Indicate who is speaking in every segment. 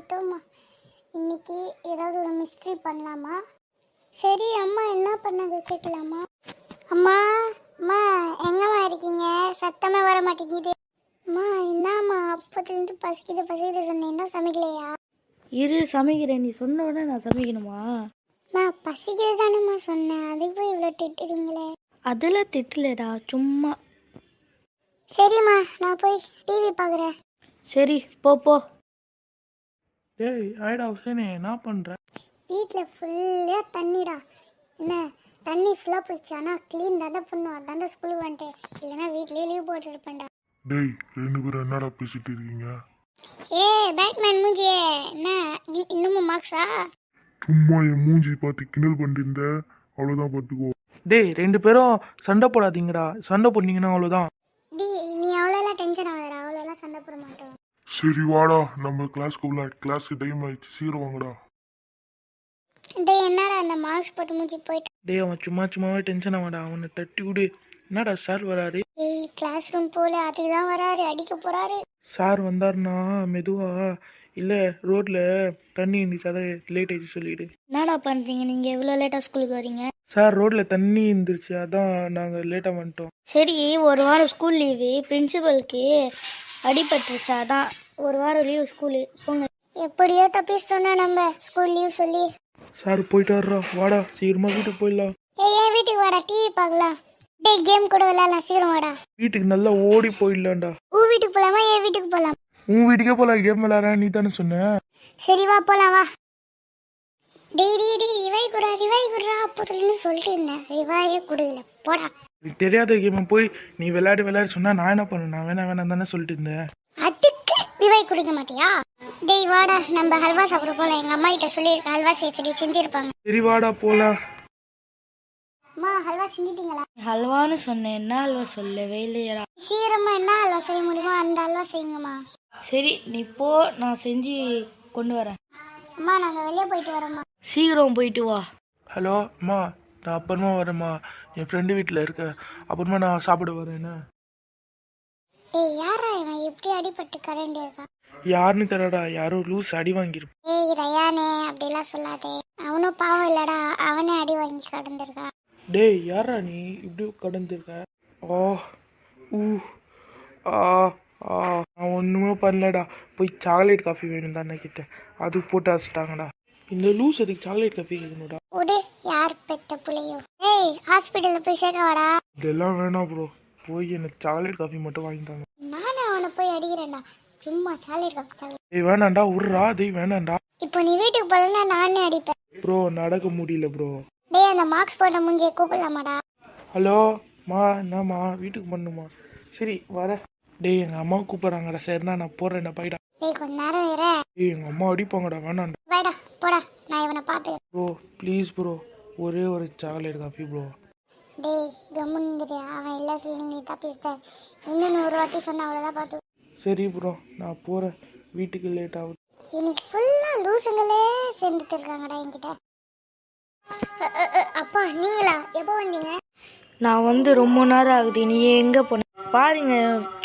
Speaker 1: போட்டோம்மா. இன்னைக்கு ஏதாவது ஒரு மிஸ்ட்ரி பண்ணலாமா? சரி அம்மா என்ன பண்ணது கேட்கலாமா? அம்மா அம்மா எங்கம்மா இருக்கீங்க? சத்தமே வர மாட்டேங்குது. அம்மா என்னம்மா அப்போதுலேருந்து பசிக்குது சொன்னேன், என்ன சமைக்கலையா?
Speaker 2: இரு சமைக்கிறேன். நீ சொன்ன உடனே நான் சமைக்கணுமா?
Speaker 1: நான் பசிக்குது தானேம்மா சொன்னேன், அதுக்கு போய் இவ்வளோ திட்டுறீங்களே.
Speaker 2: அதெல்லாம் திட்டலடா, சும்மா.
Speaker 1: சரிம்மா நான் போய் டிவி பார்க்குறேன்.
Speaker 2: சரி போ போ.
Speaker 3: டேய் ஆயிடா ஹுசேனே, என்ன பண்ணுற?
Speaker 1: வீட்டில் ஃபுல்லாக தண்ணிடா. என்ன தண்ணி ஃபுல்லாக போயிடுச்சு, ஆனால் க்ளீன் தானே பண்ணும். அதாண்டா ஸ்கூலுக்கு வந்துட்டேன், இல்லைன்னா வீட்லேயே லீவ் போட்டுருப்பேன்டா.
Speaker 4: டேய் ரெண்டு பேரும் என்னடா பேசிட்டு இருக்கீங்க?
Speaker 1: பேட்மேன் மூஞ்சியே என்ன இன்னமும் மார்க்ஸா?
Speaker 4: சும்மா என் மூஞ்சி பார்த்து கிண்டல் பண்ணிருந்த, அவ்வளோதான் பார்த்துக்கோ.
Speaker 3: டேய் 2 பேரும் சண்டை போடாதீங்கடா, சண்டை போட்டீங்கன்னா அவ்வளோதான்.
Speaker 1: டி நீ அவ்வளோலாம் டென்ஷன் ஆகுதுடா, அவ்வளோலாம் சண்டை போட மாட்டோம்.
Speaker 4: சரி வாடா, நம்ம கிளாஸ்க்கு டைம் ஆயிடுச்சு, சீக்கிரம் வாங்கடா.
Speaker 1: டேய் என்னடா அந்த மார்க்ஸ் போட்டு மூஞ்சி போயிட்டு.
Speaker 3: டேய் அவன் சும்மாவே டென்ஷன் ஆவாடா, அவனை தட்டி விடு. என்னடா சார் வராரு?
Speaker 1: டேய் கிளாஸ் ரூம் போல, அதுக்கு தான் வராரு, அடிக்க போறாரு.
Speaker 3: சார் வந்தாருன்னா மெதுவா, இல்லை ரோட்டில் தண்ணி இருந்துச்சு அதை லேட் ஆயிடுச்சு சொல்லிவிடு.
Speaker 2: என்னடா பண்ணுறீங்க நீங்கள்? எவ்வளோ லேட்டாக ஸ்கூலுக்கு வரீங்க?
Speaker 3: சார் ரோட்டில் தண்ணி இருந்துருச்சு, அதான் நாங்கள் லேட்டாக வந்துட்டோம்.
Speaker 2: சரி, ஒரு வாரம் ஸ்கூல் லீவு, பிரின்சிபலுக்கு அடிபட்டுருச்சு, அதான் ஒரு வாரம் லீவு ஸ்கூலு. போங்க.
Speaker 1: எப்படியோ தப்பிச்சு சொன்னா நம்ம ஸ்கூல் லீவ் சொல்லி.
Speaker 3: சார் போயிட்டு வர்றோம், வாடா சீக்கிரமா வீட்டுக்கு போயிடலாம்.
Speaker 1: ஏன் வீட்டுக்கு வாடா, டிவி பார்க்கலாம். டேய் கேம் கூட விளையாடலாம், சீக்கிரம் வாடா.
Speaker 3: வீட்டுக்கு நல்லா ஓடி போயிடலாம்டா.
Speaker 1: வீட்டுக்கு போலாமா என் வீட்டுக்கு போலாம்?
Speaker 3: உன் வீட்டுக்கே போகலாம், கேம் விளையாட நீ தானே சொன்ன.
Speaker 1: சரி வா போலாம் வா. டேய் ரிவாய் குடுறா அப்போதுலன்னு சொல்லிட்டு இருந்தேன், ரிவாயே குடுக்கல, போடா.
Speaker 3: எனக்கு தெரியாத கேமை போய் நீ விளையாடு சொன்னா நான் என்ன பண்ண? நான் வேணாம் தானே சொல்லிட்டு இருந்தேன்.
Speaker 1: அதுக்கு ரிவாய் குடிக்க மாட்டியா? டேய் வாடா நம்ம ஹல்வா சாப்பிட போலாம், எங்க அம்மா கிட்ட சொல்லியிருக்கேன், ஹல்வா செய்ய செஞ்சிருப்பாங்க.
Speaker 3: சரி வாடா போலாம்.
Speaker 1: அம்மா ஹல்வா செஞ்சிட்டீங்களா?
Speaker 2: ஹல்வான்னு சொன்னேன், என்ன ஹல்வா சொல்லவே இல்லையடா.
Speaker 1: சீக்கிரமா என்ன ஹல்வா செய்ய முடியுமோ அந்த ஹல்வா செய்யுங்கம்மா.
Speaker 2: சரி நீ போ, நான் செஞ்சு கொண்டு வரேன்.
Speaker 1: அம்மா நாங்க வெளியே போயிட்டு வரோம்மா.
Speaker 2: சீக்கிரம் போயிட்டு வா.
Speaker 3: ஹலோ அம்மா, நான் அப்புறமா வரேம்மா, என் ஃப்ரெண்டு வீட்டில் இருக்க, அப்புறமா நான் சாப்பிட வரேன்னு.
Speaker 1: டேய் யாரா இவன் எப்படி அடிபட்டு கரண்ட் இருக்கான்?
Speaker 3: யாருன்னு தெரியடா, யாரோ லூஸ் அடி வாங்கியிருப்பான்.
Speaker 1: ஏய் ரயானே அப்படிலாம் சொல்லாதே, அவனும் பாவம் இல்லடா, அவனே அடி வாங்கி கடந்திருக்கான்.
Speaker 3: டேய் யாரா நீ இப்படி கடந்திருக்க? ஓ ஊ ஆ ஆ நான் ஒன்றுமே பண்ணலடா, போய் சாக்லேட் காஃபி வேணும் தானே கிட்ட, அது போட்டு வச்சுட்டாங்கடா. இந்த லூஸ் அதுக்கு சாக்லேட் காஃபி கேட்கணும்டா.
Speaker 1: உடு யார் பெத்த புள்ளையோ. ஏய் ஹாஸ்பிட்டல்ல போய் சேர்க்க வாடா.
Speaker 3: இதெல்லாம் வேணாம் ப்ரோ, போய் எனக்கு சாக்லேட் காஃபி மட்டும் வாங்கிட்டாங்க.
Speaker 1: நானே அவனை போய் அடிக்கிறேன்டா, சும்மா சாக்லேட் காஃபி.
Speaker 3: ஏய் வேணாண்டா, விட்றா, டேய் வேணாண்டா.
Speaker 1: இப்போ நீ வீட்டுக்கு போலன்னா நானே அடிப்பேன்.
Speaker 3: ப்ரோ நடக்க முடியல ப்ரோ.
Speaker 1: டேய் அந்த மார்க்ஸ் போட்ட மூஞ்சியை கூப்பிடலாமாடா?
Speaker 3: ஹலோ மா, என்னம்மா வீட்டுக்கு பண்ணுமா? சரி வர. டேய் எங்கள் அம்மா கூப்பிட்றாங்கடா, சரிண்ணா நான் போடுறேன்டா, போய்டா.
Speaker 1: டேய் கொஞ்ச நேரம் இரு.
Speaker 3: டேய் எங்கள் அம்மா அடிப்பாங்கடா, வேணாண்டா.
Speaker 1: வாடா போடா, நான் இவனை பார்த்து.
Speaker 3: ப்ரோ ப்ளீஸ் ப்ரோ, ஒரே ஒரு சாக்லேட் காஃபி ப்ரோ.
Speaker 1: டேய் கம்முன்னுறியா, அவன் எல்லாம் சொல்லி நீ தப்பிச்சிட்ட, இன்னும் 100 வாட்டி சொன்ன அவ்வளோதான் பார்த்து.
Speaker 3: சரி ப்ரோ நான் போகிறேன், வீட்டுக்கு லேட் ஆகுது.
Speaker 1: இன்னைக்கு ஃபுல்லாக லூசுங்களே சேர்ந்துட்டு இருக்காங்கடா என்கிட்ட. அப்பா நீங்களா எப்போ வந்தீங்க?
Speaker 2: நான் வந்து ரொம்ப நேரம் ஆகுது, நீ எங்கே போன? பாருங்க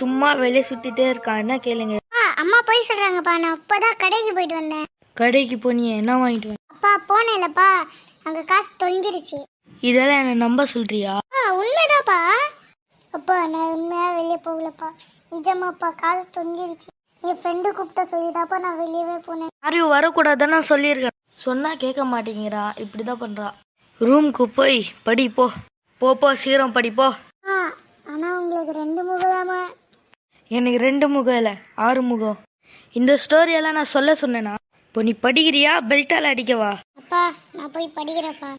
Speaker 2: சும்மா வெளியே சுற்றிட்டே இருக்கான், என்ன கேளுங்க.
Speaker 1: அம்மா போய் சொல்கிறாங்கப்பா, நான் இப்போதான் கடைக்கு போயிட்டு வந்தேன்.
Speaker 2: கடைக்கு போனியே, என்ன வாங்கிட்டு வந்த?
Speaker 1: அப்பா போனேன்லப்பா, அங்கே காசு தொலைஞ்சிருச்சு.
Speaker 2: இதெல்லாம் என்னை நம்ப சொல்றியா?
Speaker 1: உண்மைதாப்பா. அப்பா நான் உண்மையாக வெளியே போகலப்பா, நிஜமாப்பா காசு தொலைஞ்சிருச்சு. என் ஃப்ரெண்டு கூப்பிட்ட சொல்லிதாப்பா நான் வெளியவே போனேன்.
Speaker 2: யாரையும் வரக்கூடாதுன்னு நான் சொல்லியிருக்கேன், சொன்னால் கேட்க மாட்டேங்கிறா, இப்படி தான் பண்ணுறா. ரூமுக்கு போய் படி போ, போ சீக்கிரம் படி போ.
Speaker 1: ஆனால் உங்களுக்கு 2 முகதாமா?
Speaker 2: எனக்கு 2 முகம் இல்லை, 6 முகம். இந்த ஸ்டோரியெல்லாம் நான் சொன்னேனா? இப்போ நீ படிக்கிறியா, பெல்ட்டால் அடிக்கவா?
Speaker 1: அப்பா நான் போய் படிக்கிறேன்ப்பா.